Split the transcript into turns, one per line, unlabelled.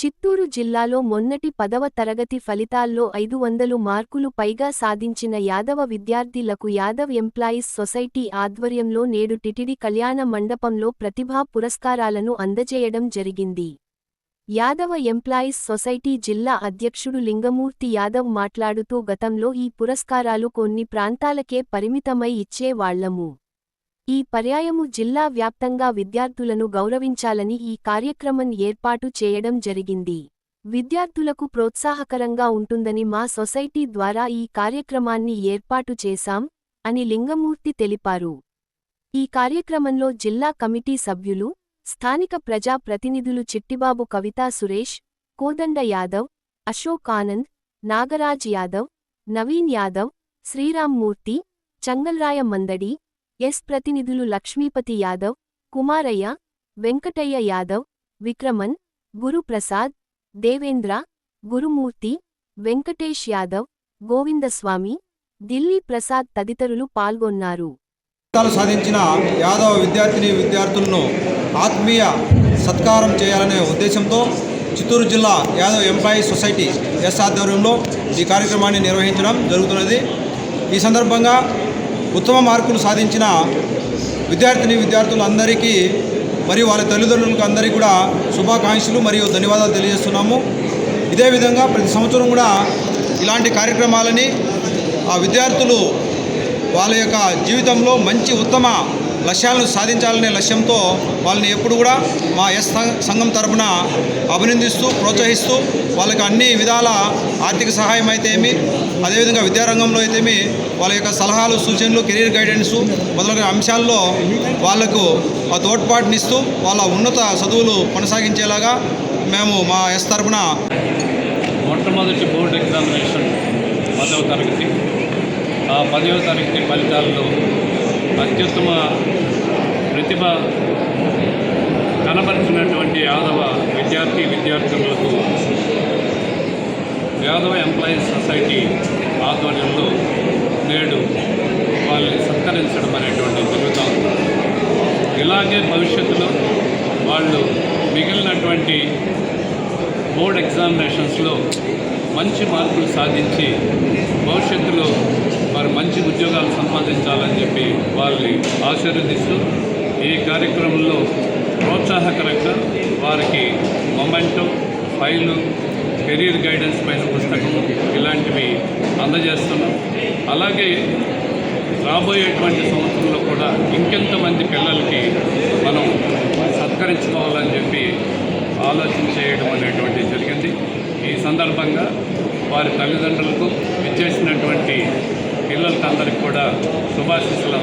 చిత్తూరు జిల్లాలో మొన్నటి 10వ తరగతి ఫలితాల్లో 500 మార్కులు పైగా సాధించిన యాదవ విద్యార్థులకు యాదవ్ ఎంప్లాయీస్ సొసైటీ ఆధ్వర్యంలో నేడు టిటిడి కళ్యాణ మండపంలో ప్రతిభా పురస్కారాలను అందజేయడం జరిగింది. యాదవ ఎంప్లాయీస్ సొసైటీ జిల్లా అధ్యక్షుడు లింగమూర్తి యాదవ్ మాట్లాడుతూ గతంలో ఈ పురస్కారాలు కొన్ని ప్రాంతాలకే పరిమితమై ఇచ్చేవాళ్లము. ఈ పర్యాయము జిల్లా వ్యాప్తంగా విద్యార్థులను గౌరవించాలని ఈ కార్యక్రమం ఏర్పాటు చేయడం జరిగింది. విద్యార్థులకు ప్రోత్సాహకరంగా ఉంటుందని మా సొసైటీ ద్వారా ఈ కార్యక్రమాన్ని ఏర్పాటు చేశాం అని లింగమూర్తి తెలిపారు. ఈ కార్యక్రమంలో జిల్లా కమిటీ సభ్యులు, స్థానిక ప్రజా ప్రతినిధులు చిట్టిబాబు కవితా సురేష్, కోదండ యాదవ్, అశోక్ ఆనంద్, నాగరాజ్ యాదవ్, నవీన్ యాదవ్, శ్రీరామ్ మూర్తి, చంగల్రాయ మందడి, ఎస్ ప్రతినిధులు లక్ష్మీపతి యాదవ్, కుమారయ్య, వెంకటయ్య యాదవ్, విక్రమన్, గురుప్రసాద్, దేవేంద్ర, గురుమూర్తి, వెంకటేష్ యాదవ్, గోవిందస్వామి, ఢిల్లీ ప్రసాద్ తదితరులు పాల్గొన్నారు.
సాధించిన యాదవ విద్యార్థులను ఆత్మీయ సత్కారం చేయాలనే ఉద్దేశంతో చిత్తూరు జిల్లా యాదవ్ ఎంప్లాయీస్ సొసైటీ ఎస్ ఆధ్వర్యంలో ఈ కార్యక్రమాన్ని నిర్వహించడం జరుగుతున్నది. ఈ సందర్భంగా ఉత్తమ మార్కులు సాధించిన విద్యార్థులందరికీ మరియు వాళ్ళ తల్లిదండ్రులకు అందరికీ కూడా శుభాకాంక్షలు మరియు ధన్యవాదాలు తెలియజేస్తున్నాము. ఇదే విధంగా ప్రతి సంవత్సరం కూడా ఇలాంటి కార్యక్రమాలని ఆ విద్యార్థులు వాళ్ళ యొక్క జీవితంలో మంచి ఉత్తమ లక్ష్యాలను సాధించాలనే లక్ష్యంతో వాళ్ళని ఎప్పుడు కూడా మా ఎస్ సంఘం తరఫున అభినందిస్తూ ప్రోత్సహిస్తూ వాళ్ళకి అన్ని విధాల ఆర్థిక సహాయం అయితేమి, అదేవిధంగా విద్యారంగంలో అయితేమి వాళ్ళ యొక్క సలహాలు, సూచనలు, కెరీర్ గైడెన్సు మొదలైన అంశాల్లో వాళ్లకు ఆ తోడ్పాటునిస్తూ వాళ్ళ ఉన్నత చదువులు కొనసాగించేలాగా మేము మా ఎస్ తరఫున
మొట్టమొదటి బోర్డు ఎగ్జామినేషన్ 10వ తరగతి, ఆ 10వ తరగతి ఫలితాల్లో అత్యుత్తమ ప్రతిభ కనబరిచినటువంటి యాదవ విద్యార్థులకు యాదవ ఎంప్లాయీస్ సొసైటీ ఆధ్వర్యంలో నేడు వాళ్ళని సత్కరించడం అనేటువంటి జరుగుతూ ఉంది. ఇలాగే భవిష్యత్తులో వాళ్ళు మిగిలినటువంటి బోర్డ్ ఎగ్జామినేషన్స్లో మంచి మార్కులు సాధించి భవిష్యత్తులో మరి మంచి ఉద్యోగాలు సంపాదించాలని చెప్పి వాళ్ళని ఆశీర్వదిస్తూ ఈ కార్యక్రమంలో ప్రోత్సాహకరంగా వారికి మొమెంటో, ఫైలు, కెరీర్ గైడెన్స్ పైన పుస్తకం ఇలాంటివి అందజేస్తున్నాం. అలాగే రాబోయేటువంటి సంవత్సరంలో కూడా ఇంకెంతమంది పిల్లలకి మనం సత్కరించుకోవాలని చెప్పి ఆలోచన చేయడం అనేటువంటి జరిగింది. ఈ సందర్భంగా వారి తల్లిదండ్రులకు ఇచ్చేసినటువంటి పిల్లలకి అందరికీ కూడా శుభాశీస్సులు